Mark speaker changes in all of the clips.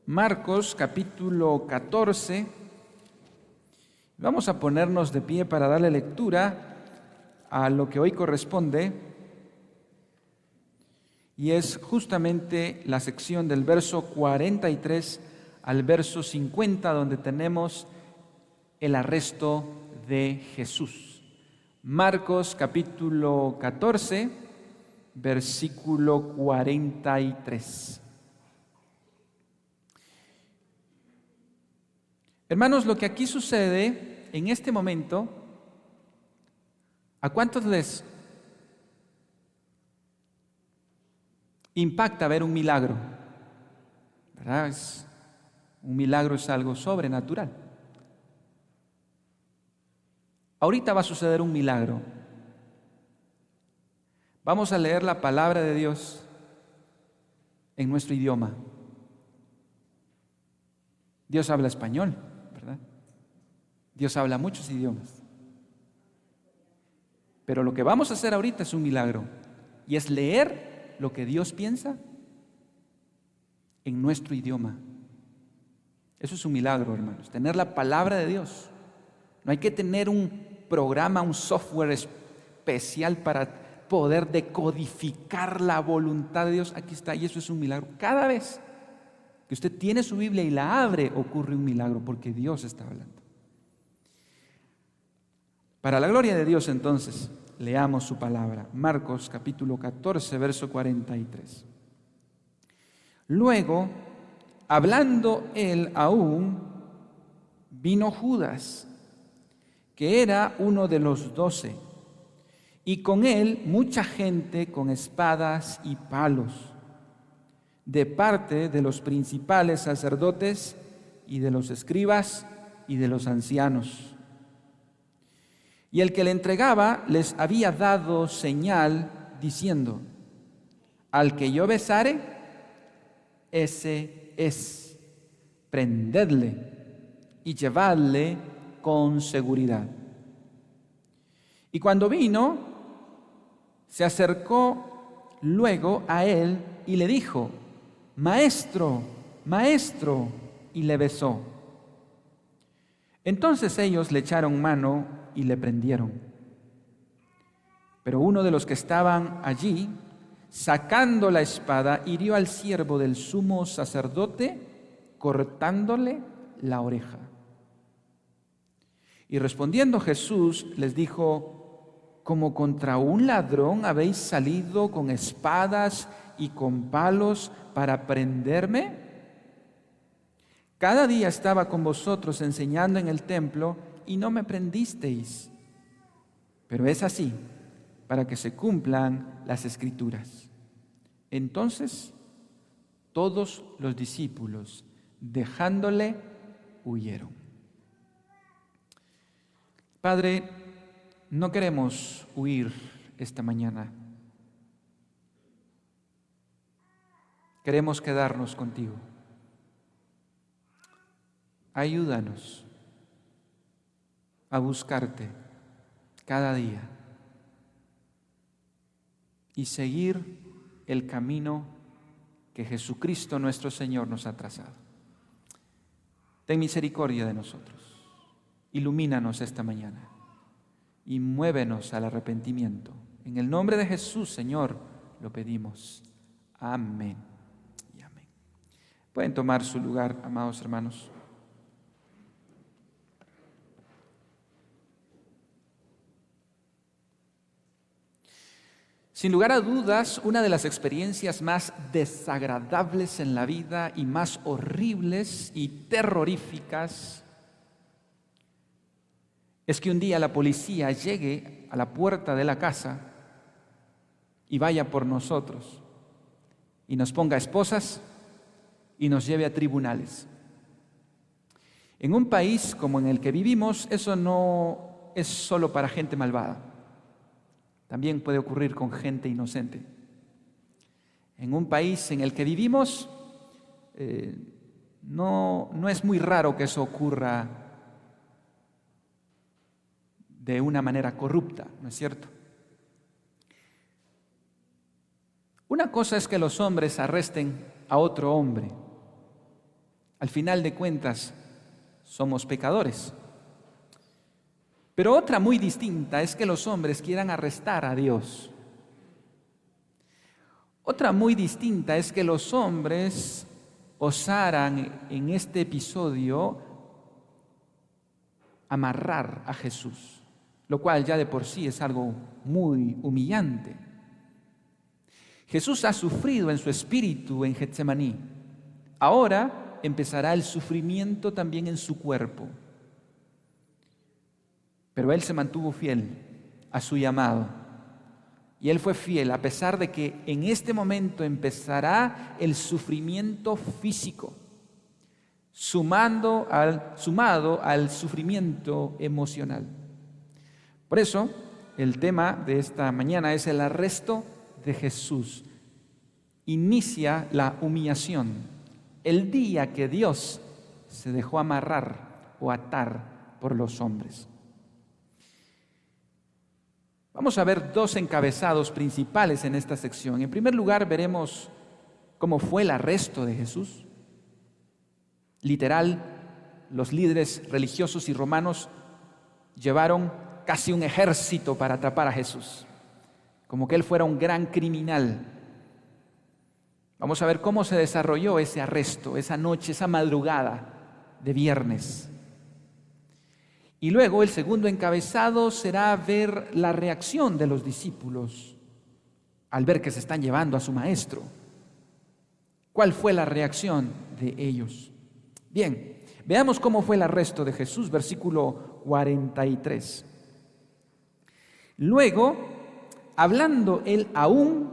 Speaker 1: Marcos capítulo 14. Vamos a ponernos de pie para darle lectura a lo que hoy corresponde, y es justamente la sección del verso 43 al verso 50, donde tenemos el arresto de Jesús. Marcos capítulo 14, versículo 43. Hermanos, lo que aquí sucede en este momento, ¿a cuántos les impacta ver un milagro? ¿Verdad? Un milagro es algo sobrenatural. Ahorita va a suceder un milagro. Vamos a leer la palabra de Dios en nuestro idioma. Dios habla español, ¿verdad? Dios habla muchos idiomas. Pero lo que vamos a hacer ahorita es un milagro, y es leer lo que Dios piensa en nuestro idioma. Eso es un milagro, hermanos, tener la palabra de Dios. No hay que tener un programa, un software especial para poder decodificar la voluntad de Dios. Aquí está, y eso es un milagro. Cada vez que usted tiene su Biblia y la abre, ocurre un milagro, porque Dios está hablando. Para la gloria de Dios, entonces, leamos su palabra. Marcos capítulo 14, verso 43. Luego, hablando él aún, vino Judas, que era uno de los 12, y con él mucha gente con espadas y palos, de parte de los principales sacerdotes y de los escribas y de los ancianos. Y el que le entregaba les había dado señal diciendo: al que yo besare, ese es, prendedle y llevadle con seguridad. Y cuando vino, se acercó luego a él y le dijo: Maestro, maestro, y le besó. Entonces ellos le echaron mano y le prendieron. Pero uno de los que estaban allí, sacando la espada, hirió al siervo del sumo sacerdote, cortándole la oreja. Y respondiendo Jesús les dijo: ¿como contra un ladrón habéis salido con espadas y con palos para prenderme? Cada día estaba con vosotros enseñando en el templo y no me prendisteis. Pero es así, para que se cumplan las Escrituras. Entonces, todos los discípulos, dejándole, huyeron. Padre, no queremos huir esta mañana. Queremos quedarnos contigo. Ayúdanos a buscarte cada día y seguir el camino que Jesucristo nuestro Señor nos ha trazado. Ten misericordia de nosotros. Ilumínanos esta mañana y muévenos al arrepentimiento. En el nombre de Jesús, Señor, lo pedimos. Amén y amén. Pueden tomar su lugar, amados hermanos. Sin lugar a dudas, una de las experiencias más desagradables en la vida y más horribles y terroríficas es que un día la policía llegue a la puerta de la casa y vaya por nosotros y nos ponga esposas y nos lleve a tribunales. En un país como en el que vivimos, eso no es solo para gente malvada. También puede ocurrir con gente inocente. En un país en el que vivimos, no es muy raro que eso ocurra de una manera corrupta, ¿no es cierto? Una cosa es que los hombres arresten a otro hombre, Al final de cuentas, somos pecadores. Pero otra muy distinta es que los hombres quieran arrestar a Dios. Otra muy distinta es que los hombres osaran en este episodio amarrar a Jesús, lo cual ya de por sí es algo muy humillante. Jesús ha sufrido en su espíritu en Getsemaní. Ahora empezará el sufrimiento también en su cuerpo. Pero Él se mantuvo fiel a su llamado. Y Él fue fiel a pesar de que en este momento empezará el sufrimiento físico, sumado al sufrimiento emocional. Por eso, el tema de esta mañana es el arresto de Jesús. Inicia la humillación, el día que Dios se dejó amarrar o atar por los hombres. Vamos a ver dos encabezados principales en esta sección. En primer lugar, veremos cómo fue el arresto de Jesús. Literal, los líderes religiosos y romanos llevaron casi un ejército para atrapar a Jesús, como que Él fuera un gran criminal. Vamos a ver cómo se desarrolló ese arresto, esa noche, esa madrugada de viernes. Y luego el segundo encabezado será ver la reacción de los discípulos al ver que se están llevando a su maestro. ¿Cuál fue la reacción de ellos? Bien, veamos cómo fue el arresto de Jesús, versículo 43. Luego, hablando él aún,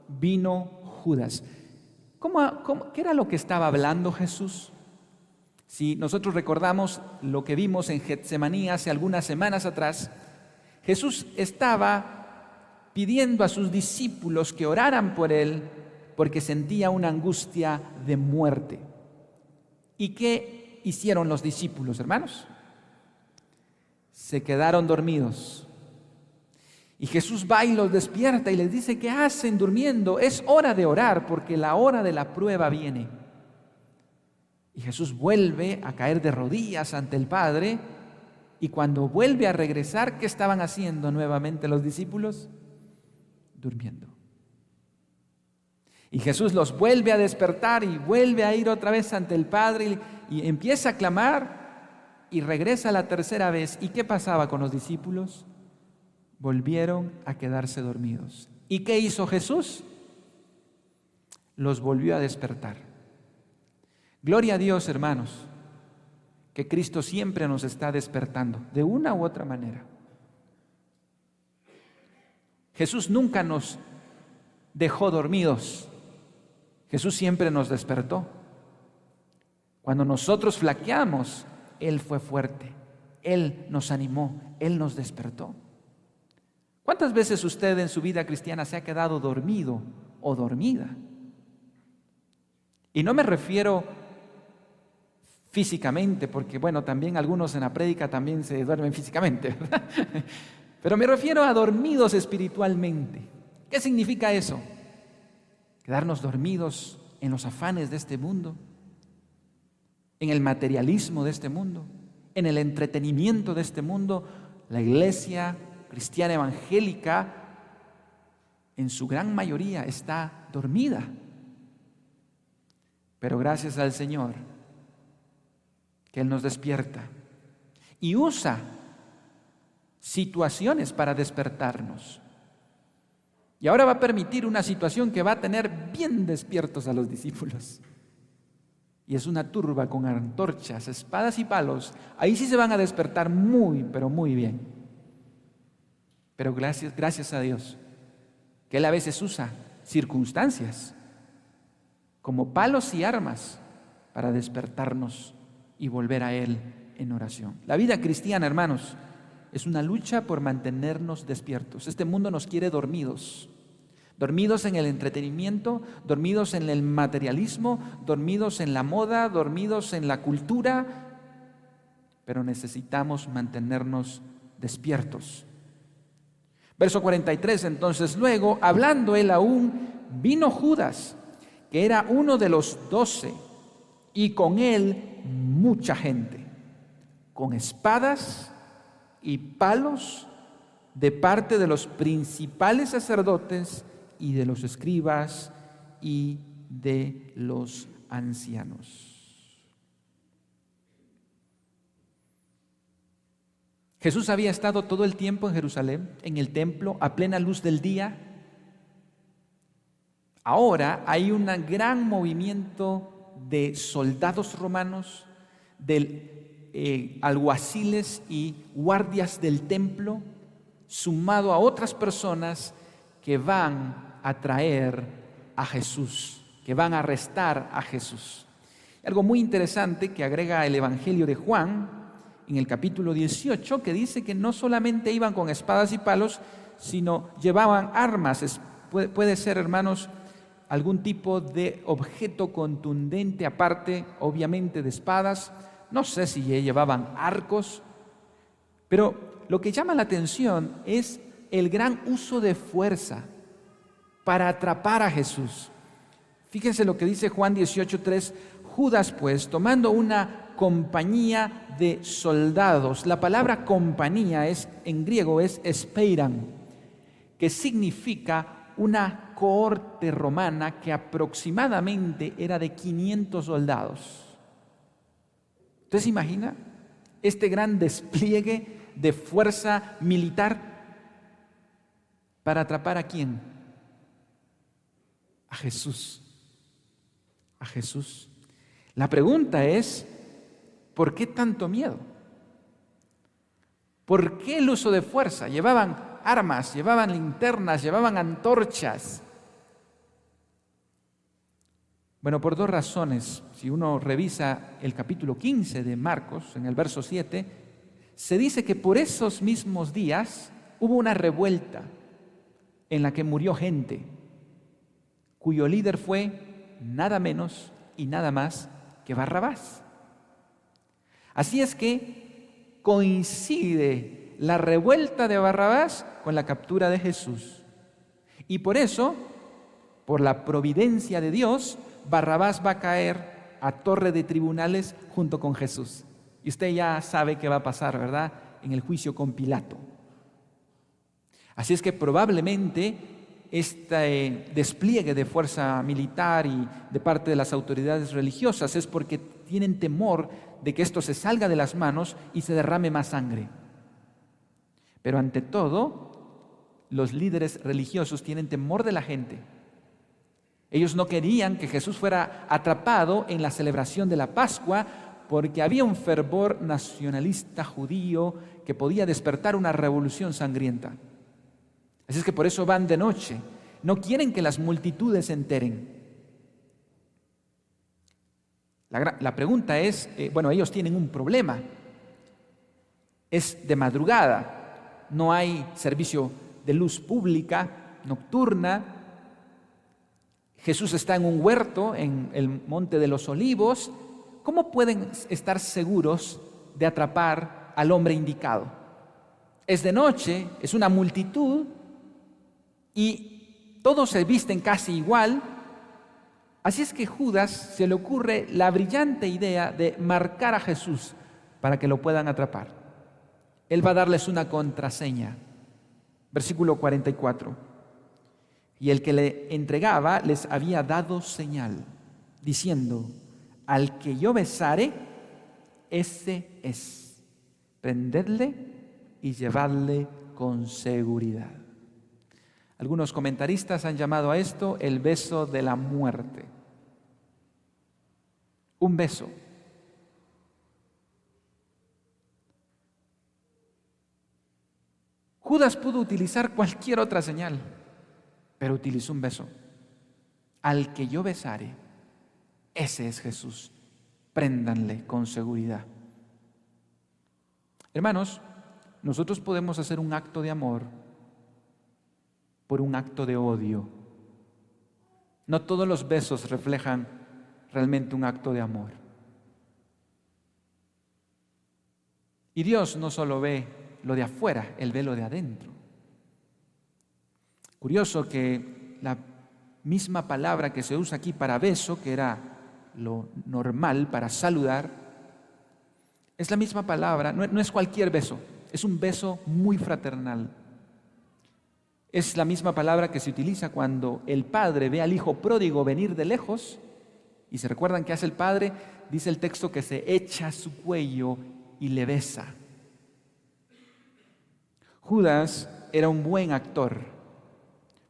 Speaker 1: vino Judas. ¿Qué era lo que estaba hablando Jesús? Si nosotros recordamos lo que vimos en Getsemaní hace algunas semanas atrás, Jesús estaba pidiendo a sus discípulos que oraran por Él porque sentía una angustia de muerte. ¿Y qué hicieron los discípulos, hermanos? Se quedaron dormidos. Y Jesús va y los despierta y les dice: ¿qué hacen durmiendo? Es hora de orar porque la hora de la prueba viene. Y Jesús vuelve a caer de rodillas ante el Padre, y cuando vuelve a regresar, ¿qué estaban haciendo nuevamente los discípulos? Durmiendo. Y Jesús los vuelve a despertar y vuelve a ir otra vez ante el Padre y empieza a clamar y regresa la tercera vez. ¿Y qué pasaba con los discípulos? Volvieron a quedarse dormidos. ¿Y qué hizo Jesús? Los volvió a despertar. Gloria a Dios, hermanos, que Cristo siempre nos está despertando, de una u otra manera. Jesús nunca nos dejó dormidos. Jesús siempre nos despertó. Cuando nosotros flaqueamos, Él fue fuerte. Él nos animó, Él nos despertó. ¿Cuántas veces usted en su vida cristiana se ha quedado dormido o dormida? Y no me refiero físicamente, porque bueno, también algunos en la prédica también se duermen físicamente, ¿verdad? Pero me refiero a dormidos espiritualmente. ¿Qué significa eso? Quedarnos dormidos en los afanes de este mundo, en el materialismo de este mundo, en el entretenimiento de este mundo. La iglesia cristiana evangélica, en su gran mayoría, está dormida. Pero gracias al Señor, que Él nos despierta y usa situaciones para despertarnos. Y ahora va a permitir una situación que va a tener bien despiertos a los discípulos. Y es una turba con antorchas, espadas y palos. Ahí sí se van a despertar muy, pero muy bien. Pero gracias a Dios, que Él a veces usa circunstancias como palos y armas para despertarnos y volver a Él en oración. La vida cristiana, hermanos, es una lucha por mantenernos despiertos. Este mundo nos quiere dormidos. Dormidos en el entretenimiento, dormidos en el materialismo, dormidos en la moda, dormidos en la cultura. Pero necesitamos mantenernos despiertos. Verso 43, entonces, luego, hablando él aún, vino Judas, que era uno de los 12, y con él mucha gente, con espadas y palos de parte de los principales sacerdotes y de los escribas y de los ancianos. Jesús había estado todo el tiempo en Jerusalén, en el templo, a plena luz del día. Ahora hay un gran movimiento de soldados romanos, de alguaciles y guardias del templo, sumado a otras personas que van a traer a Jesús, que van a arrestar a Jesús. Algo muy interesante que agrega el Evangelio de Juan en el capítulo 18, que dice que no solamente iban con espadas y palos, sino llevaban armas. Puede ser, hermanos, algún tipo de objeto contundente, aparte, obviamente, de espadas. No sé si llevaban arcos, pero lo que llama la atención es el gran uso de fuerza para atrapar a Jesús. Fíjense lo que dice Juan 18:3. Judas, pues, tomando una compañía de soldados. La palabra compañía en griego es espeiran, que significa una cohorte romana que aproximadamente era de 500 soldados. ¿Usted se imagina este gran despliegue de fuerza militar para atrapar a quién? A Jesús. A Jesús. La pregunta es, ¿por qué tanto miedo? ¿Por qué el uso de fuerza? Llevaban armas, llevaban linternas, llevaban antorchas. Bueno, por dos razones. Si uno revisa el capítulo 15 de Marcos, en el verso 7, se dice que por esos mismos días hubo una revuelta en la que murió gente, cuyo líder fue nada menos y nada más que Barrabás. Así es que coincide la revuelta de Barrabás con la captura de Jesús. Y por eso, por la providencia de Dios, Barrabás va a caer a torre de tribunales junto con Jesús. Y usted ya sabe qué va a pasar, ¿verdad? En el juicio con Pilato. Así es que probablemente este despliegue de fuerza militar y de parte de las autoridades religiosas es porque tienen temor de que esto se salga de las manos y se derrame más sangre. Pero ante todo, los líderes religiosos tienen temor de la gente. Ellos no querían que Jesús fuera atrapado en la celebración de la Pascua porque había un fervor nacionalista judío que podía despertar una revolución sangrienta. Así es que por eso van de noche. No quieren que las multitudes se enteren. La pregunta es, ellos tienen un problema. Es de madrugada, no hay servicio de luz pública nocturna. Jesús está en un huerto, en el Monte de los Olivos. ¿Cómo pueden estar seguros de atrapar al hombre indicado? Es de noche, es una multitud y todos se visten casi igual. Así es que Judas se le ocurre la brillante idea de marcar a Jesús para que lo puedan atrapar. Él va a darles una contraseña. Versículo 44. Y el que le entregaba les había dado señal, diciendo: al que yo besare, ese es. Prendedle y llevadle con seguridad. Algunos comentaristas han llamado a esto el beso de la muerte. Un beso. Judas pudo utilizar cualquier otra señal, pero utilizó un beso. Al que yo besare, ese es Jesús. Préndanle con seguridad. Hermanos, nosotros podemos hacer un acto de amor por un acto de odio. No todos los besos reflejan realmente un acto de amor. Y Dios no solo ve lo de afuera, Él ve lo de adentro. Curioso que la misma palabra que se usa aquí para beso, que era lo normal para saludar, es la misma palabra, no es cualquier beso, es un beso muy fraternal. Es la misma palabra que se utiliza cuando el padre ve al hijo pródigo venir de lejos y se recuerdan qué hace el padre, dice el texto que se echa a su cuello y le besa. Judas era un buen actor,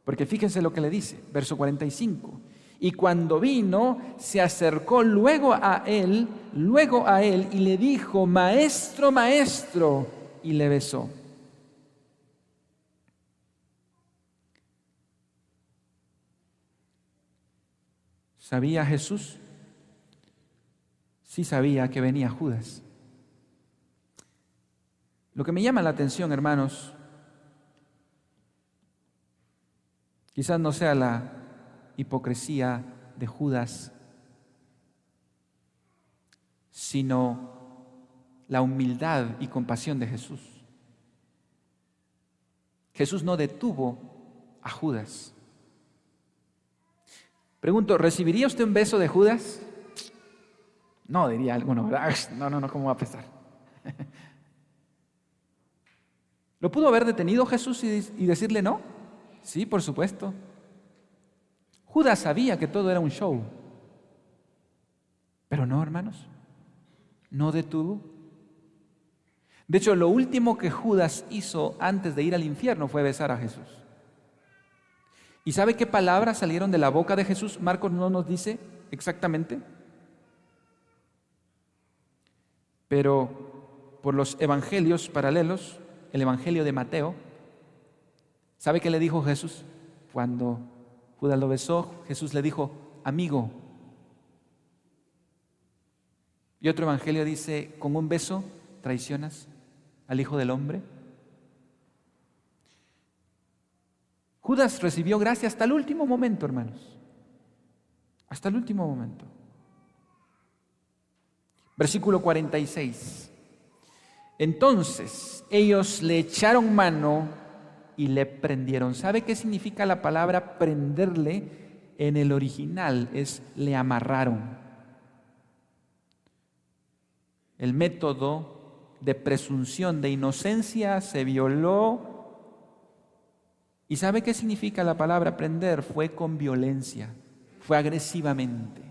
Speaker 1: porque fíjense lo que le dice, verso 45. Y cuando vino, se acercó luego a él y le dijo, maestro, maestro, y le besó. ¿Sabía Jesús? Sí sabía que venía Judas. Lo que me llama la atención, hermanos, quizás no sea la hipocresía de Judas, sino la humildad y compasión de Jesús. Jesús no detuvo a Judas. Pregunto, ¿recibiría usted un beso de Judas? No, diría alguno, ¿verdad? No, ¿cómo va a pesar? ¿Lo pudo haber detenido Jesús y decirle no? Sí, por supuesto. Judas sabía que todo era un show. Pero no, hermanos, no detuvo. De hecho, lo último que Judas hizo antes de ir al infierno fue besar a Jesús. ¿Y sabe qué palabras salieron de la boca de Jesús? Marcos no nos dice exactamente. Pero por los evangelios paralelos, el evangelio de Mateo, ¿sabe qué le dijo Jesús? Cuando Judas lo besó, Jesús le dijo, amigo. Y otro evangelio dice, con un beso traicionas al Hijo del Hombre. Judas recibió gracia hasta el último momento, hermanos. Hasta el último momento. Versículo 46. Entonces ellos le echaron mano y le prendieron. ¿Sabe qué significa la palabra prenderle? En el original es le amarraron. El método de presunción de inocencia se violó. ¿Y sabe qué significa la palabra prender? Fue con violencia, fue agresivamente.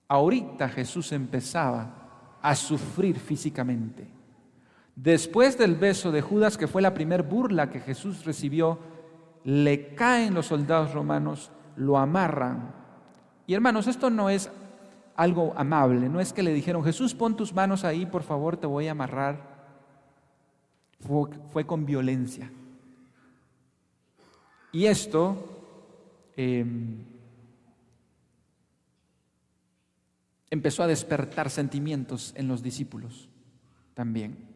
Speaker 1: Ahorita Jesús empezaba a sufrir físicamente. Después del beso de Judas, que fue la primer burla que Jesús recibió, le caen los soldados romanos, lo amarran. Y hermanos, esto no es algo amable, no es que le dijeron, Jesús, pon tus manos ahí, por favor, te voy a amarrar. Fue con violencia. Y esto empezó a despertar sentimientos en los discípulos también,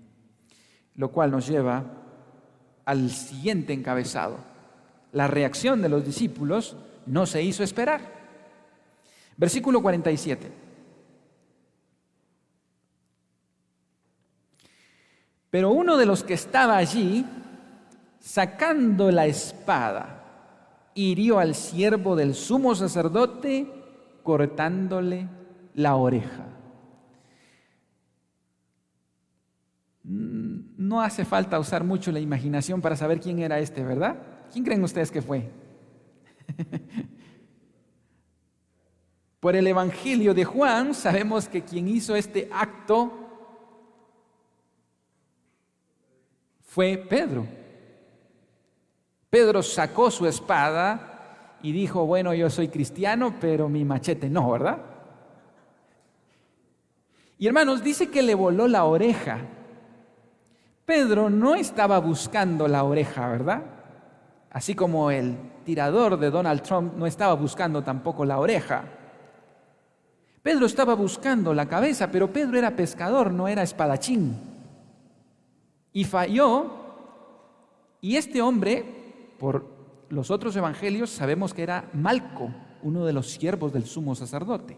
Speaker 1: lo cual nos lleva al siguiente encabezado. La reacción de los discípulos no se hizo esperar. Versículo 47. Pero uno de los que estaba allí, sacando la espada, hirió al siervo del sumo sacerdote, cortándole la oreja. No hace falta usar mucho la imaginación para saber quién era este, ¿verdad? ¿Quién creen ustedes que fue? Por el Evangelio de Juan sabemos que quien hizo este acto fue Pedro. Pedro sacó su espada y dijo, bueno, yo soy cristiano, pero mi machete no, ¿verdad? Y hermanos, dice que le voló la oreja. Pedro no estaba buscando la oreja, ¿verdad? Así como el tirador de Donald Trump no estaba buscando tampoco la oreja. Pedro estaba buscando la cabeza, pero Pedro era pescador, no era espadachín. Y falló, y este hombre, por los otros evangelios, sabemos que era Malco, uno de los siervos del sumo sacerdote,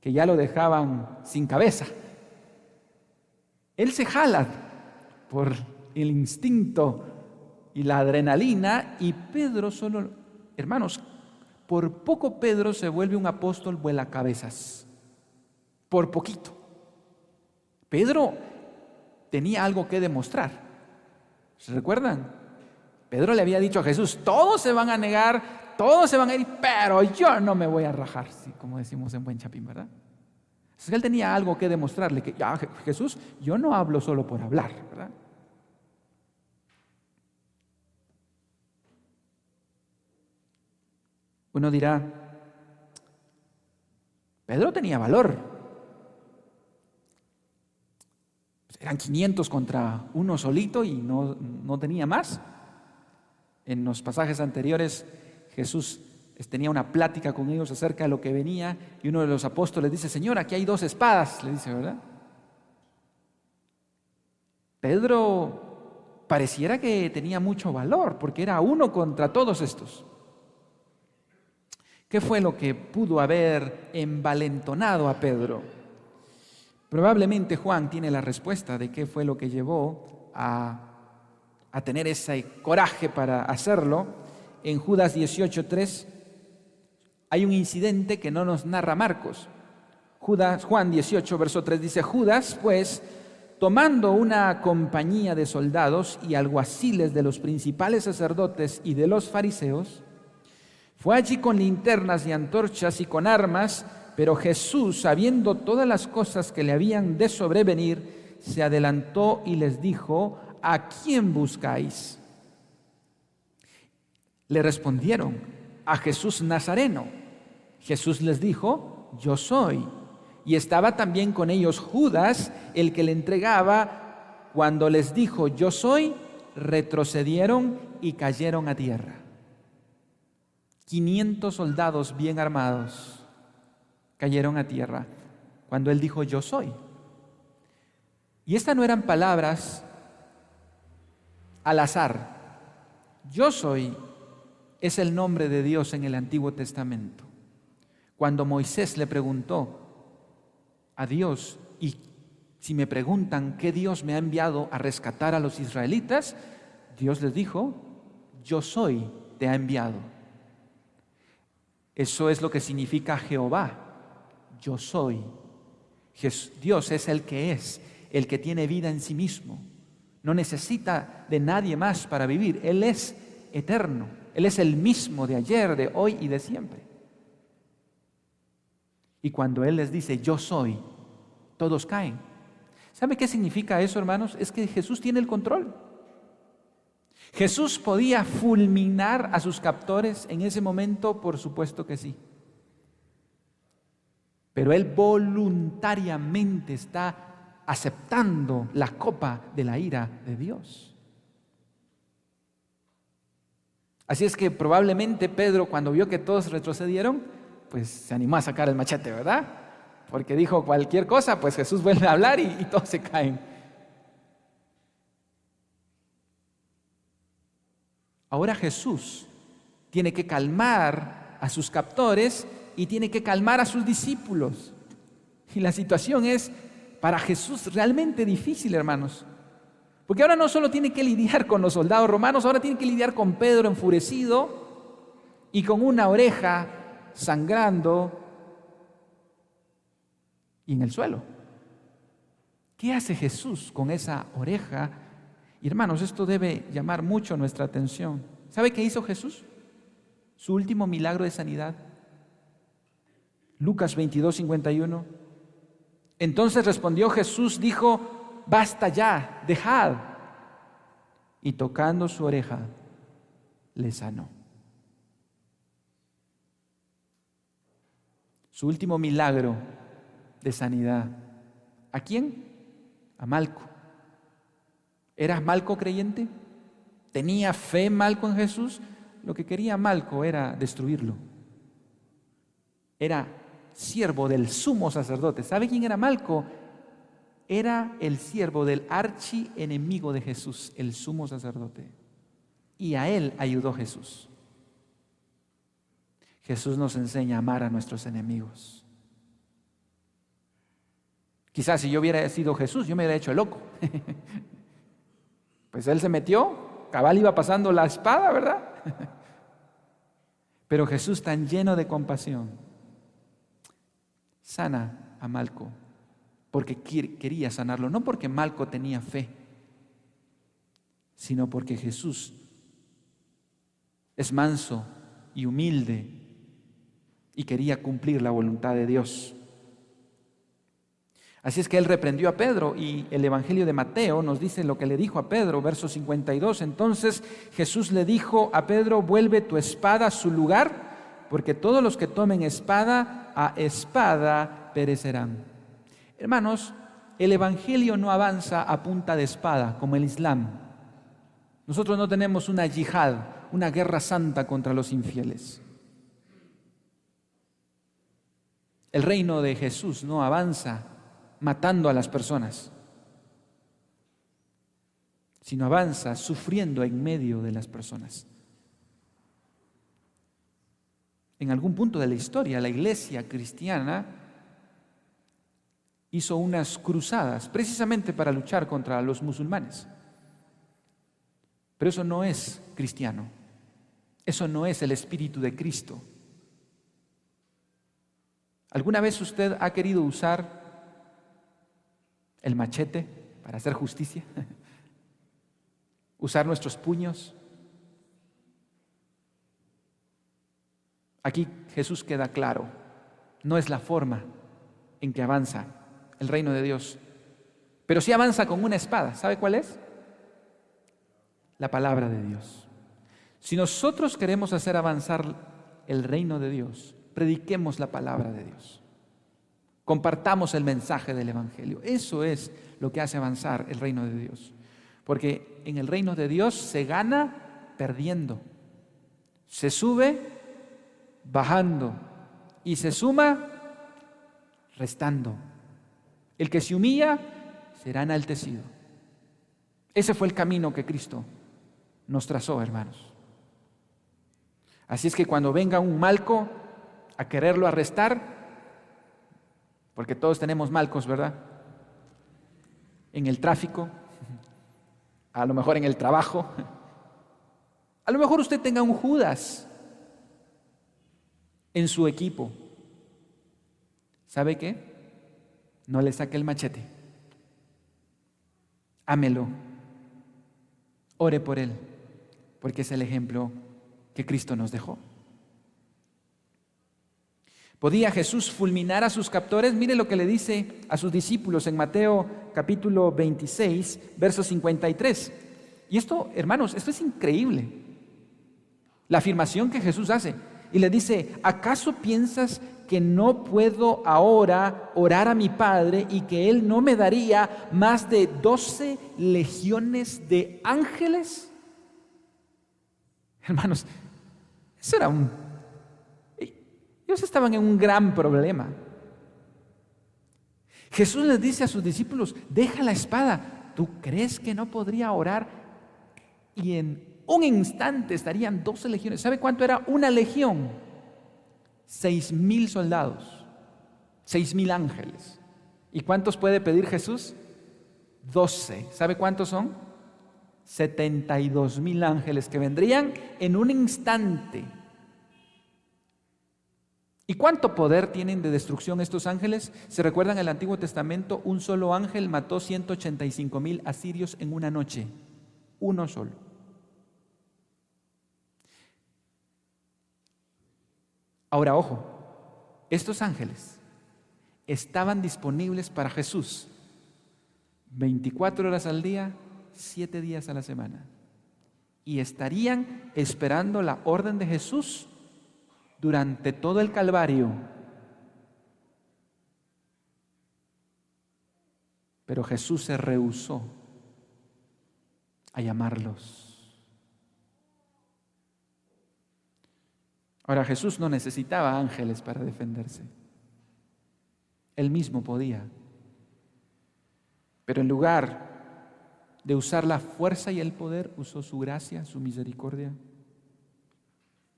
Speaker 1: que ya lo dejaban sin cabeza. Él se jala por el instinto y la adrenalina, y Pedro solo, hermanos, por poco Pedro se vuelve un apóstol vuelacabezas. Por poquito. Pedro tenía algo que demostrar. ¿Se recuerdan? Pedro le había dicho a Jesús, todos se van a negar, todos se van a ir, pero yo no me voy a rajar, sí, como decimos en buen chapín, ¿verdad? Entonces él tenía algo que demostrarle, que ya, Jesús, yo no hablo solo por hablar, ¿verdad? Uno dirá, Pedro tenía valor. Eran 500 contra uno solito y no tenía más. En los pasajes anteriores, Jesús tenía una plática con ellos acerca de lo que venía y uno de los apóstoles dice, Señor, aquí hay 2 espadas, le dice, ¿verdad? Pedro pareciera que tenía mucho valor porque era uno contra todos estos. ¿Qué fue lo que pudo haber envalentonado a Pedro? Probablemente Juan tiene la respuesta de qué fue lo que llevó a tener ese coraje para hacerlo. En Judas 18:3 hay un incidente que no nos narra Marcos. Juan 18, verso 3 dice, Judas, pues, tomando una compañía de soldados y alguaciles de los principales sacerdotes y de los fariseos, fue allí con linternas y antorchas y con armas, pero Jesús, sabiendo todas las cosas que le habían de sobrevenir, se adelantó y les dijo, ¿a quién buscáis? Le respondieron, a Jesús Nazareno. Jesús les dijo, yo soy. Y estaba también con ellos Judas, el que le entregaba. Cuando les dijo, yo soy, retrocedieron y cayeron a tierra. 500 soldados bien armados cayeron a tierra cuando él dijo, yo soy. Y estas no eran palabras al azar. Yo soy es el nombre de Dios en el Antiguo Testamento. Cuando Moisés le preguntó a Dios, y si me preguntan qué Dios me ha enviado a rescatar a los israelitas, Dios les dijo, yo soy, te ha enviado. Eso es lo que significa Jehová, yo soy. Dios es el que tiene vida en sí mismo. No necesita de nadie más para vivir. Él es eterno. Él es el mismo de ayer, de hoy y de siempre. Y cuando Él les dice, yo soy, todos caen. ¿Sabe qué significa eso, hermanos? Es que Jesús tiene el control. ¿Jesús podía fulminar a sus captores en ese momento? Por supuesto que sí. Pero Él voluntariamente está aceptando la copa de la ira de Dios. Así es que probablemente Pedro, cuando vio que todos retrocedieron, pues se animó a sacar el machete, ¿verdad? Porque dijo cualquier cosa, pues Jesús vuelve a hablar y todos se caen. Ahora Jesús tiene que calmar a sus captores y tiene que calmar a sus discípulos. Y la situación es para Jesús realmente difícil, hermanos. Porque ahora no solo tiene que lidiar con los soldados romanos, ahora tiene que lidiar con Pedro enfurecido y con una oreja sangrando y en el suelo. ¿Qué hace Jesús con esa oreja? Y hermanos, esto debe llamar mucho nuestra atención. ¿Sabe qué hizo Jesús? Su último milagro de sanidad. Lucas 22:51. Entonces respondió Jesús, dijo, basta ya, dejad. Y tocando su oreja, le sanó. Su último milagro de sanidad. ¿A quién? A Malco. ¿Era Malco creyente? ¿Tenía fe Malco en Jesús? Lo que quería Malco era destruirlo. Era siervo del sumo sacerdote. ¿Sabe quién era Malco? Era el siervo del archienemigo de Jesús, el sumo sacerdote. Y a él ayudó Jesús. Jesús nos enseña a amar a nuestros enemigos. Quizás si yo hubiera sido Jesús, yo me hubiera hecho el loco. Pues él se metió, cabal iba pasando la espada, ¿verdad? Pero Jesús, tan lleno de compasión, sana a Malco, porque quería sanarlo, no porque Malco tenía fe, sino porque Jesús es manso y humilde y quería cumplir la voluntad de Dios. Así es que él reprendió a Pedro, y el Evangelio de Mateo nos dice lo que le dijo a Pedro, verso 52. Entonces Jesús le dijo a Pedro: vuelve tu espada a su lugar, porque todos los que tomen espada, a espada perecerán. Hermanos, el Evangelio no avanza a punta de espada como el Islam. Nosotros no tenemos una yihad, una guerra santa contra los infieles. El reino de Jesús no avanza matando a las personas, sino avanza sufriendo en medio de las personas. En algún punto de la historia, la iglesia cristiana hizo unas cruzadas precisamente para luchar contra los musulmanes. Pero eso no es cristiano. Eso no es el espíritu de Cristo. ¿Alguna vez usted ha querido usar el machete para hacer justicia? ¿Usar nuestros puños? Aquí Jesús queda claro, no es la forma en que avanza el reino de Dios, pero sí avanza con una espada. ¿Sabe cuál es? La palabra de Dios. Si nosotros queremos hacer avanzar el reino de Dios, prediquemos la palabra de Dios. Compartamos el mensaje del Evangelio. Eso es lo que hace avanzar el reino de Dios. Porque en el reino de Dios se gana perdiendo, se sube bajando y se suma restando. El que se humilla será enaltecido. Ese fue el camino que Cristo nos trazó, hermanos. Así es que cuando venga un malco a quererlo arrestar, porque todos tenemos malcos, ¿verdad? En el tráfico, a lo mejor en el trabajo, a lo mejor usted tenga un Judas en su equipo. ¿Sabe qué? No le saque el machete. Ámelo. Ore por él, porque es el ejemplo que Cristo nos dejó. ¿Podía Jesús fulminar a sus captores? Mire lo que le dice a sus discípulos en Mateo capítulo 26, verso 53. Y esto, hermanos, esto es increíble. La afirmación que Jesús hace. Y le dice: ¿acaso piensas que no puedo ahora orar a mi Padre y que Él no me daría más de 12 legiones de ángeles? Hermanos, eso era ellos estaban en un gran problema. Jesús les dice a sus discípulos: deja la espada. ¿Tú crees que no podría orar? Y en un instante estarían 12 legiones. ¿Sabe cuánto era una legión? 6,000 soldados, 6,000 ángeles. ¿Y cuántos puede pedir Jesús? 12. ¿Sabe cuántos son? 72,000 ángeles que vendrían en un instante. ¿Y cuánto poder tienen de destrucción estos ángeles? ¿Se recuerdan en el Antiguo Testamento? Un solo ángel mató 185,000 asirios en una noche. Uno solo. Ahora, ojo, estos ángeles estaban disponibles para Jesús 24 horas al día, 7 días a la semana. Y estarían esperando la orden de Jesús durante todo el Calvario. Pero Jesús se rehusó a llamarlos. Ahora, Jesús no necesitaba ángeles para defenderse. Él mismo podía. Pero en lugar de usar la fuerza y el poder, usó su gracia, su misericordia.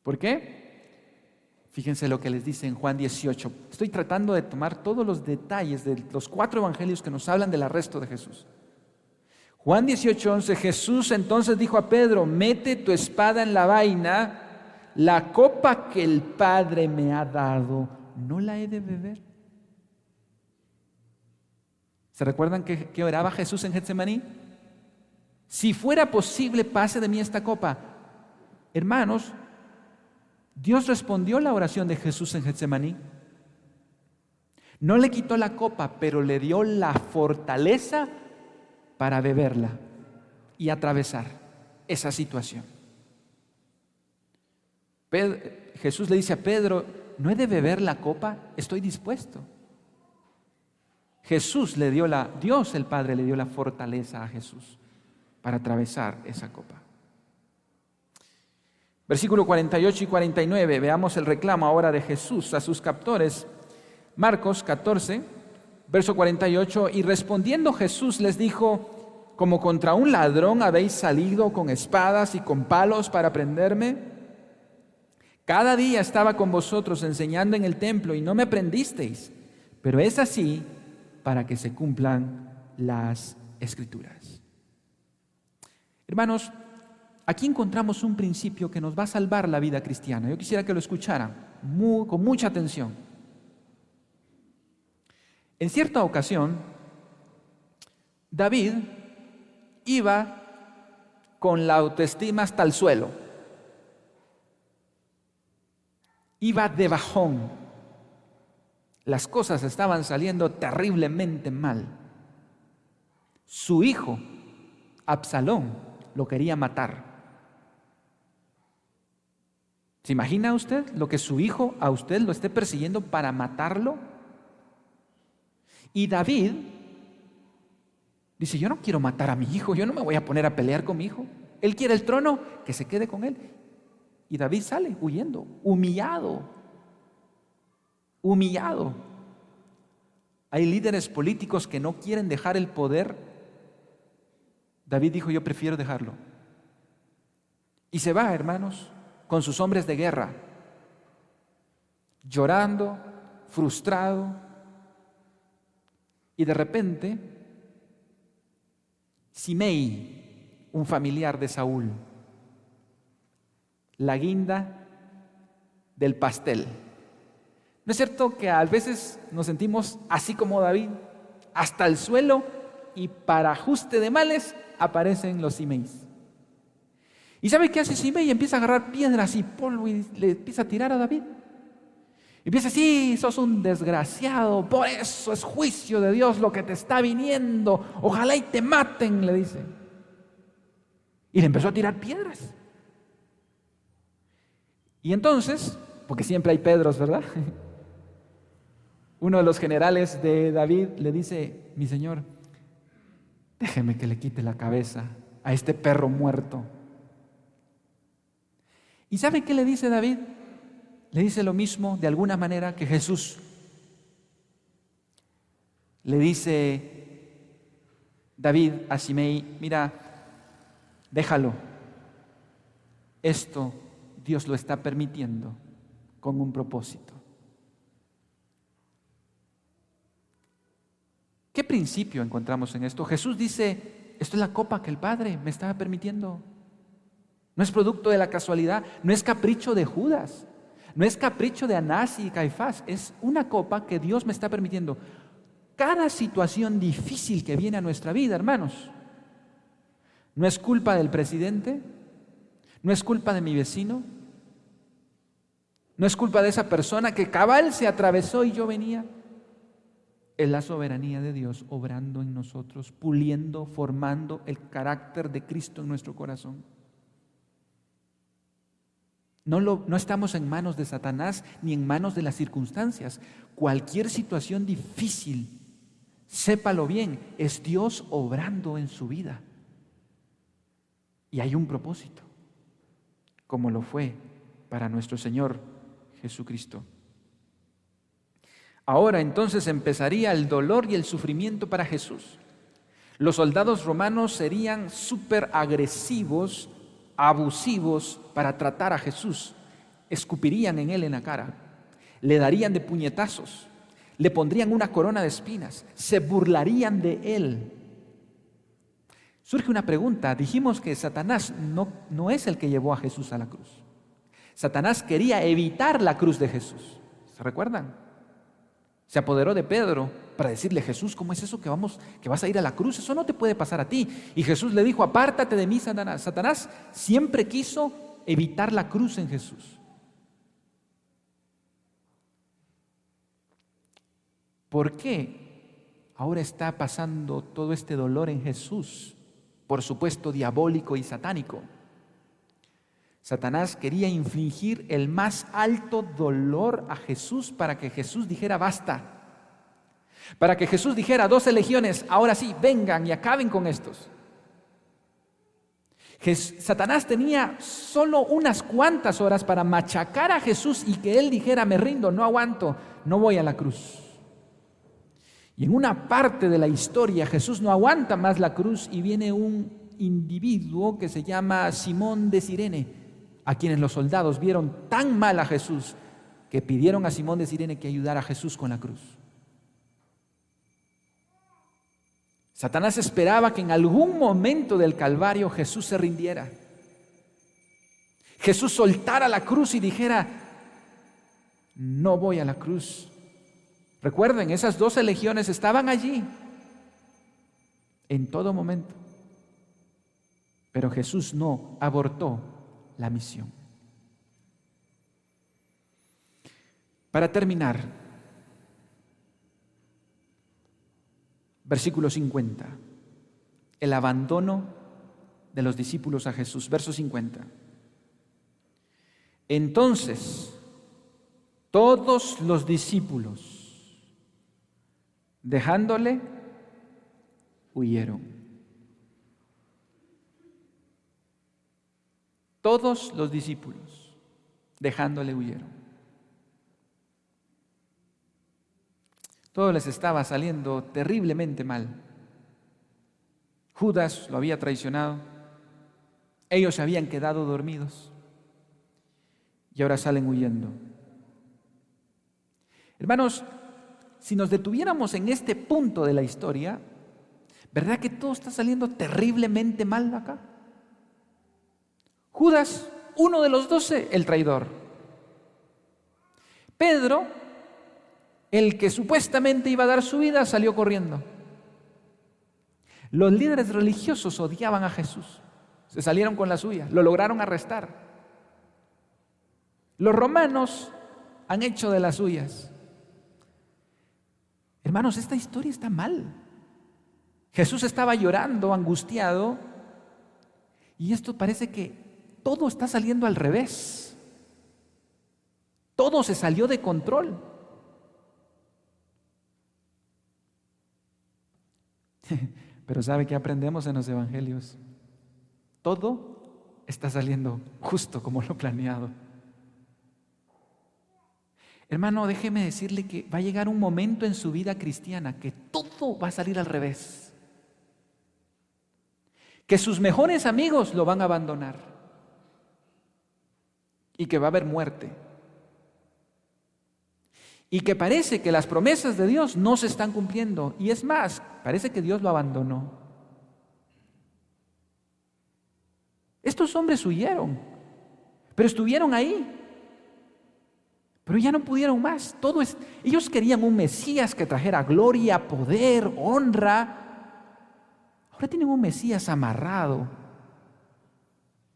Speaker 1: ¿Por qué? Fíjense lo que les dice en Juan 18. Estoy tratando de tomar todos los detalles de los 4 evangelios que nos hablan del arresto de Jesús. Juan 18:11, Jesús entonces dijo a Pedro: mete tu espada en la vaina. la copa que el Padre me ha dado, ¿no la he de beber? ¿Se recuerdan que oraba Jesús en Getsemaní? Si fuera posible, pase de mí esta copa. Hermanos, Dios respondió la oración de Jesús en Getsemaní. No le quitó la copa, pero le dio la fortaleza para beberla y atravesar esa situación. Jesús le dice a Pedro, ¿no he de beber la copa? Estoy dispuesto. Dios el Padre le dio la fortaleza a Jesús para atravesar esa copa. Versículo 48 y 49, veamos el reclamo ahora de Jesús a sus captores. Marcos 14, verso 48, y respondiendo Jesús les dijo, ¿como contra un ladrón habéis salido con espadas y con palos para prenderme? Cada día estaba con vosotros enseñando en el templo y no me prendisteis, pero es así para que se cumplan las Escrituras. Hermanos, aquí encontramos un principio que nos va a salvar la vida cristiana. Yo quisiera que lo escucharan con mucha atención. En cierta ocasión, David iba con la autoestima hasta el suelo. Iba de bajón. Las cosas estaban saliendo terriblemente mal. Su hijo, Absalón, lo quería matar. ¿Se imagina usted lo que su hijo a usted lo esté persiguiendo para matarlo? Y David dice, yo no quiero matar a mi hijo, yo no me voy a poner a pelear con mi hijo. Él quiere el trono, que se quede con él. Y David sale huyendo, humillado. Hay líderes políticos que no quieren dejar el poder. David dijo, yo prefiero dejarlo. Y se va, hermanos, con sus hombres de guerra, llorando, frustrado. Y de repente, Simei, un familiar de Saúl, la guinda del pastel. ¿No es cierto que a veces nos sentimos así como David, hasta el suelo, y para ajuste de males aparecen los Simeis? ¿Y sabe qué hace Simei? Empieza a agarrar piedras y polvo y le empieza a tirar a David. Y empieza, sí, sos un desgraciado, por eso es juicio de Dios lo que te está viniendo, ojalá y te maten, le dice. Y le empezó a tirar piedras. Y entonces, porque siempre hay Pedros, ¿verdad? Uno de los generales de David le dice, mi señor, déjeme que le quite la cabeza a este perro muerto. ¿Y sabe qué le dice David? Le dice lo mismo de alguna manera que Jesús. Le dice David a Simei, mira, déjalo. Esto Dios lo está permitiendo con un propósito. ¿Qué principio encontramos en esto? Jesús dice, esto es la copa que el Padre me estaba permitiendo. No es producto de la casualidad, no es capricho de Judas. No es capricho de Anás y Caifás, es una copa que Dios me está permitiendo. Cada situación difícil que viene a nuestra vida, hermanos, no es culpa del presidente, no es culpa de mi vecino, no es culpa de esa persona que cabal se atravesó y yo venía. Es la soberanía de Dios obrando en nosotros, puliendo, formando el carácter de Cristo en nuestro corazón. No estamos en manos de Satanás ni en manos de las circunstancias. Cualquier situación difícil, sépalo bien, es Dios obrando en su vida. Y hay un propósito, como lo fue para nuestro Señor Jesucristo. Ahora entonces empezaría el dolor y el sufrimiento para Jesús. Los soldados romanos serían súper agresivos, abusivos para tratar a Jesús. Escupirían en él en la cara, le darían de puñetazos, le pondrían una corona de espinas, se burlarían de él. Surge una pregunta, dijimos que Satanás no es el que llevó a Jesús a la cruz. Satanás quería evitar la cruz de Jesús. ¿Se recuerdan? Se apoderó de Pedro para decirle: Jesús, ¿cómo es eso que vas a ir a la cruz? Eso no te puede pasar a ti. Y Jesús le dijo: apártate de mí, Satanás. Satanás siempre quiso evitar la cruz en Jesús. ¿Por qué ahora está pasando todo este dolor en Jesús? Por supuesto, diabólico y satánico. Satanás quería infligir el más alto dolor a Jesús para que Jesús dijera basta. Para que Jesús dijera: 12 legiones, ahora sí, vengan y acaben con estos. Satanás tenía solo unas cuantas horas para machacar a Jesús y que él dijera: me rindo, no aguanto, no voy a la cruz. Y en una parte de la historia Jesús no aguanta más la cruz y viene un individuo que se llama Simón de Cirene, a quienes los soldados vieron tan mal a Jesús que pidieron a Simón de Cirene que ayudara a Jesús con la cruz. Satanás esperaba que en algún momento del Calvario Jesús se rindiera. Jesús soltara la cruz y dijera: no voy a la cruz. Recuerden, esas 12 legiones estaban allí en todo momento. Pero Jesús no abortó la misión. Para terminar, versículo 50, el abandono de los discípulos a Jesús. Verso 50. Entonces, todos los discípulos, dejándole, huyeron. Todos los discípulos, dejándole, huyeron. Todo les estaba saliendo terriblemente mal. Judas lo había traicionado. Ellos se habían quedado dormidos y ahora salen huyendo. Hermanos, si nos detuviéramos en este punto de la historia, ¿verdad que todo está saliendo terriblemente mal acá? Judas, uno de los 12, el traidor. Pedro, el que supuestamente iba a dar su vida, salió corriendo. Los líderes religiosos odiaban a Jesús. Se salieron con la suya, lo lograron arrestar. Los romanos han hecho de las suyas. Hermanos, esta historia está mal. Jesús estaba llorando, angustiado, y esto parece que todo está saliendo al revés. Todo se salió de control. Pero ¿sabe qué aprendemos en los evangelios? Todo está saliendo justo como lo planeado. Hermano, déjeme decirle que va a llegar un momento en su vida cristiana que todo va a salir al revés. Que sus mejores amigos lo van a abandonar. Y que va a haber muerte. Y que parece que las promesas de Dios no se están cumpliendo. Y es más, parece que Dios lo abandonó. Estos hombres huyeron, pero estuvieron ahí. Pero ya no pudieron más. Ellos querían un Mesías que trajera gloria, poder, honra. Ahora tienen un Mesías amarrado.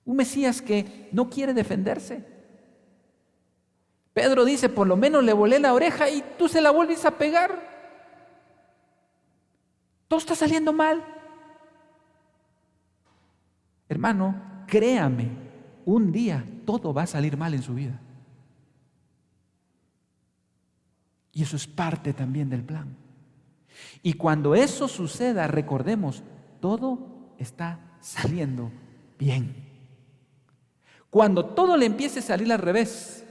Speaker 1: Un Mesías que no quiere defenderse. Pedro dice: por lo menos le volé la oreja y tú se la vuelves a pegar. Todo está saliendo mal. Hermano, créame, un día todo va a salir mal en su vida. Y eso es parte también del plan. Y cuando eso suceda, recordemos, todo está saliendo bien. Cuando todo le empiece a salir al revés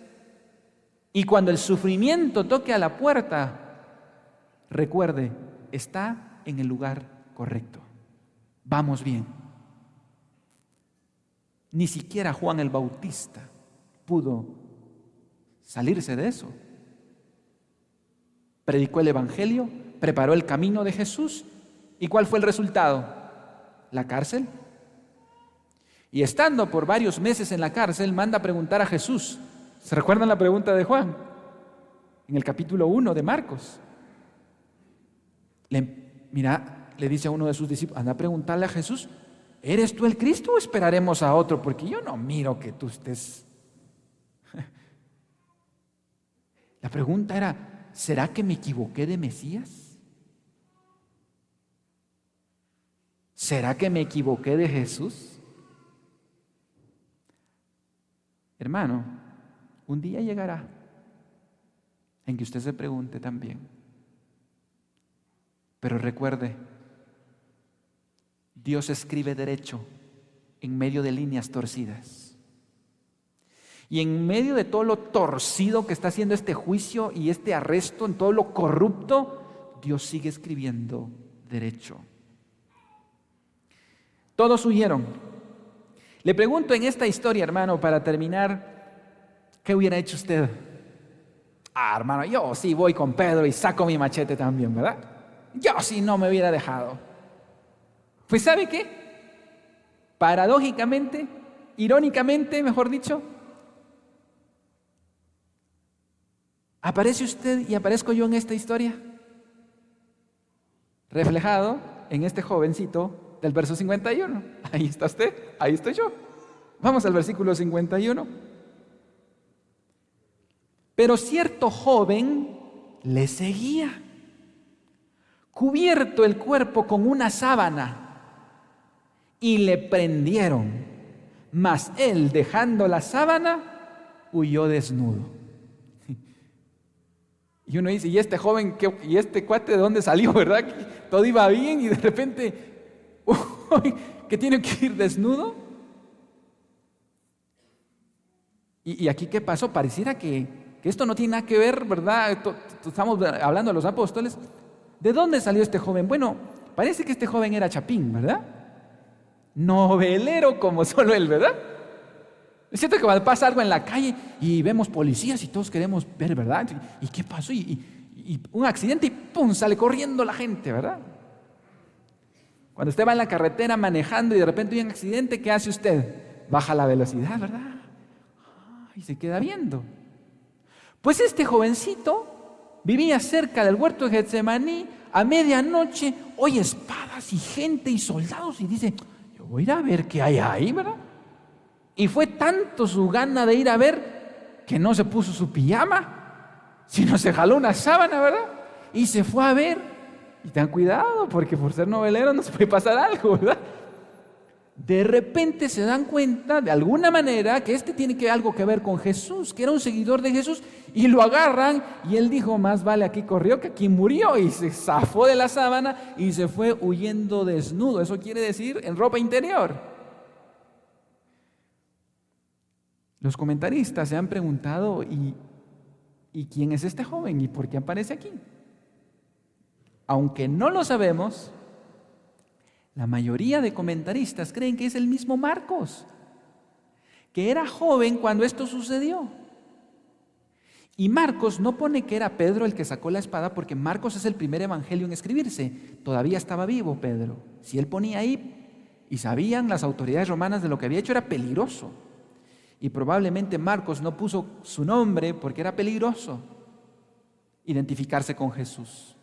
Speaker 1: y cuando el sufrimiento toque a la puerta, recuerde, está en el lugar correcto. Vamos bien. Ni siquiera Juan el Bautista pudo salirse de eso. Predicó el Evangelio, preparó el camino de Jesús. ¿Y cuál fue el resultado? La cárcel. Y estando por varios meses en la cárcel, manda a preguntar a Jesús. ¿Se recuerdan la pregunta de Juan? En el capítulo 1 de Marcos. Le dice a uno de sus discípulos, anda a preguntarle a Jesús, ¿eres tú el Cristo o esperaremos a otro? Porque yo no miro que tú estés... La pregunta era, ¿será que me equivoqué de Mesías? ¿Será que me equivoqué de Jesús? Hermano, un día llegará en que usted se pregunte también. Pero recuerde, Dios escribe derecho en medio de líneas torcidas. Y en medio de todo lo torcido que está haciendo este juicio y este arresto, en todo lo corrupto, Dios sigue escribiendo derecho. Todos huyeron. Le pregunto en esta historia, hermano, para terminar, ¿qué hubiera hecho usted? Hermano, yo sí voy con Pedro y saco mi machete también, ¿verdad? Yo sí no me hubiera dejado. Pues ¿sabe qué? Paradójicamente, irónicamente, mejor dicho, aparece usted y aparezco yo en esta historia, reflejado en este jovencito del verso 51. Ahí está usted, ahí estoy yo. Vamos al versículo 51. Pero cierto joven le seguía, cubierto el cuerpo con una sábana, y le prendieron, mas él, dejando la sábana, huyó desnudo. Y uno dice, ¿y este joven, y este cuate de dónde salió, verdad? Todo iba bien y de repente, ¿que tiene que ir desnudo? Y aquí, ¿qué pasó? Pareciera que esto no tiene nada que ver, ¿verdad? Estamos hablando de los apóstoles. ¿De dónde salió este joven? Bueno, parece que este joven era chapín, ¿verdad? Novelero como solo él, ¿verdad? Es cierto que cuando pasa algo en la calle y vemos policías y todos queremos ver, ¿verdad? ¿Y qué pasó? Y un accidente y ¡pum! Sale corriendo la gente, ¿verdad? Cuando usted va en la carretera manejando y de repente hay un accidente, ¿qué hace usted? Baja la velocidad, ¿verdad? Y se queda viendo. Pues este jovencito vivía cerca del huerto de Getsemaní. A medianoche oye espadas y gente y soldados y dice, yo voy a ir a ver qué hay ahí, ¿verdad? Y fue tanto su gana de ir a ver que no se puso su pijama, sino se jaló una sábana, ¿verdad? Y se fue a ver. Y ten cuidado, porque por ser novelero nos puede pasar algo, ¿verdad? De repente se dan cuenta, de alguna manera, que este tiene algo que ver con Jesús, que era un seguidor de Jesús, y lo agarran, y él dijo, más vale aquí corrió que aquí murió, y se zafó de la sábana y se fue huyendo desnudo. Eso quiere decir en ropa interior. Los comentaristas se han preguntado, ¿y quién es este joven? ¿Y por qué aparece aquí? Aunque no lo sabemos, la mayoría de comentaristas creen que es el mismo Marcos, que era joven cuando esto sucedió. Y Marcos no pone que era Pedro el que sacó la espada, porque Marcos es el primer evangelio en escribirse. Todavía estaba vivo Pedro. Si él ponía ahí y sabían las autoridades romanas de lo que había hecho, era peligroso. Y probablemente Marcos no puso su nombre porque era peligroso identificarse con Jesús.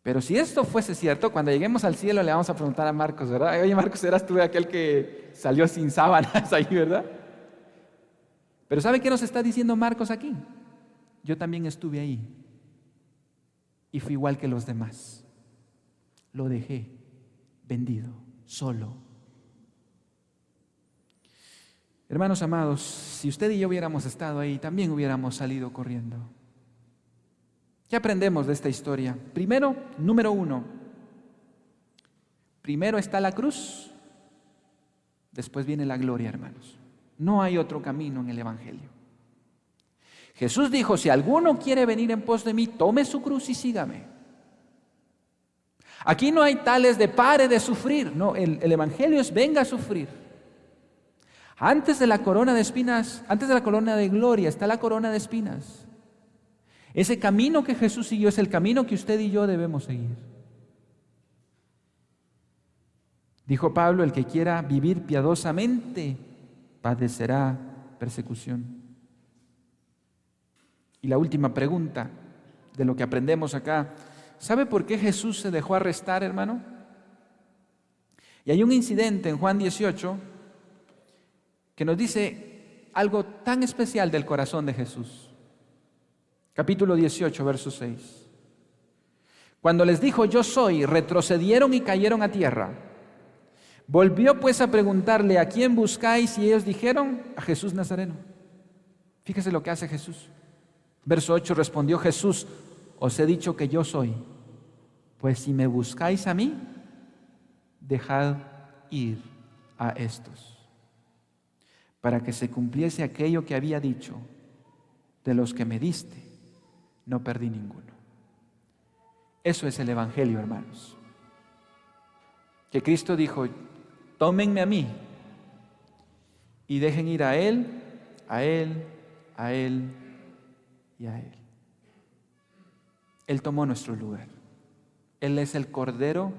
Speaker 1: Pero si esto fuese cierto, cuando lleguemos al cielo le vamos a preguntar a Marcos, ¿verdad? Oye, Marcos, ¿eras tú aquel que salió sin sábanas ahí, verdad? Pero ¿sabe qué nos está diciendo Marcos aquí? Yo también estuve ahí y fui igual que los demás. Lo dejé vendido, solo. Hermanos amados, si usted y yo hubiéramos estado ahí, también hubiéramos salido corriendo. ¿Qué aprendemos de esta historia? Primero, número 1. Primero está la cruz, después viene la gloria, hermanos. No hay otro camino en el Evangelio. Jesús dijo, si alguno quiere venir en pos de mí, tome su cruz y sígame. Aquí no hay tales de pare de sufrir. No, el Evangelio es venga a sufrir. Antes de la corona de espinas, antes de la corona de gloria, está la corona de espinas. Ese camino que Jesús siguió es el camino que usted y yo debemos seguir. Dijo Pablo, el que quiera vivir piadosamente padecerá persecución. Y la última pregunta de lo que aprendemos acá, ¿sabe por qué Jesús se dejó arrestar, hermano? Y hay un incidente en Juan 18 que nos dice algo tan especial del corazón de Jesús. Capítulo 18, verso 6. Cuando les dijo yo soy, retrocedieron y cayeron a tierra. Volvió pues a preguntarle, ¿a quién buscáis? Y ellos dijeron, a Jesús Nazareno. Fíjese lo que hace Jesús. Verso 8, respondió Jesús, os he dicho que yo soy. Pues si me buscáis a mí, dejad ir a estos, para que se cumpliese aquello que había dicho, de los que me diste, no perdí ninguno. Eso es el Evangelio, hermanos. Que Cristo dijo, tómenme a mí y dejen ir a Él, a Él, a Él y a Él. Él tomó nuestro lugar. Él es el Cordero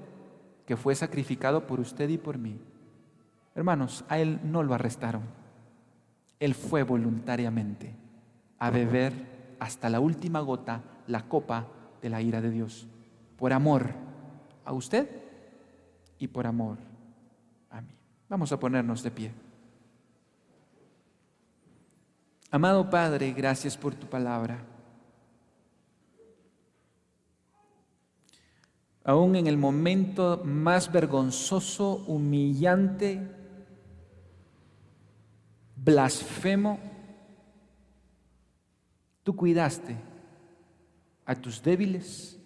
Speaker 1: que fue sacrificado por usted y por mí. Hermanos, a Él no lo arrestaron. Él fue voluntariamente a beber hasta la última gota la copa de la ira de Dios, por amor a usted y por amor a mí. Vamos a ponernos de pie. Amado Padre, gracias por tu palabra. Aún en el momento más vergonzoso, humillante, blasfemo, tú cuidaste a tus débiles,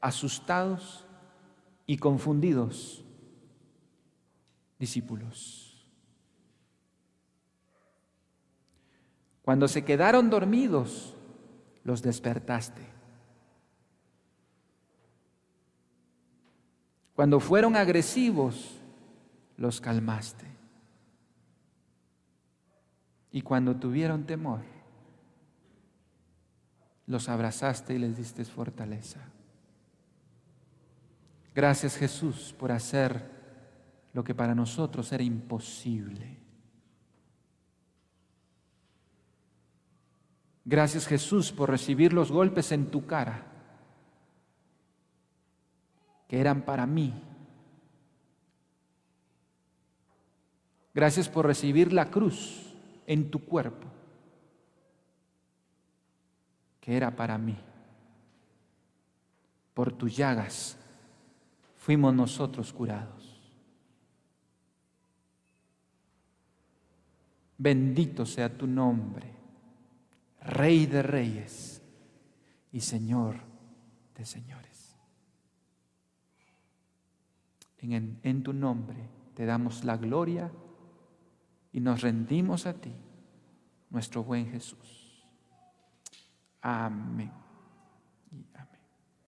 Speaker 1: asustados y confundidos discípulos. Cuando se quedaron dormidos, los despertaste. Cuando fueron agresivos, los calmaste. Y cuando tuvieron temor, los abrazaste y les diste fortaleza. Gracias, Jesús, por hacer lo que para nosotros era imposible. Gracias, Jesús, por recibir los golpes en tu cara, que eran para mí. Gracias por recibir la cruz en tu cuerpo, que era para mí. Por tus llagas fuimos nosotros curados. Bendito sea tu nombre, Rey de reyes y Señor de señores. En tu nombre te damos la gloria y nos rendimos a ti, nuestro buen Jesús. Amén y amén.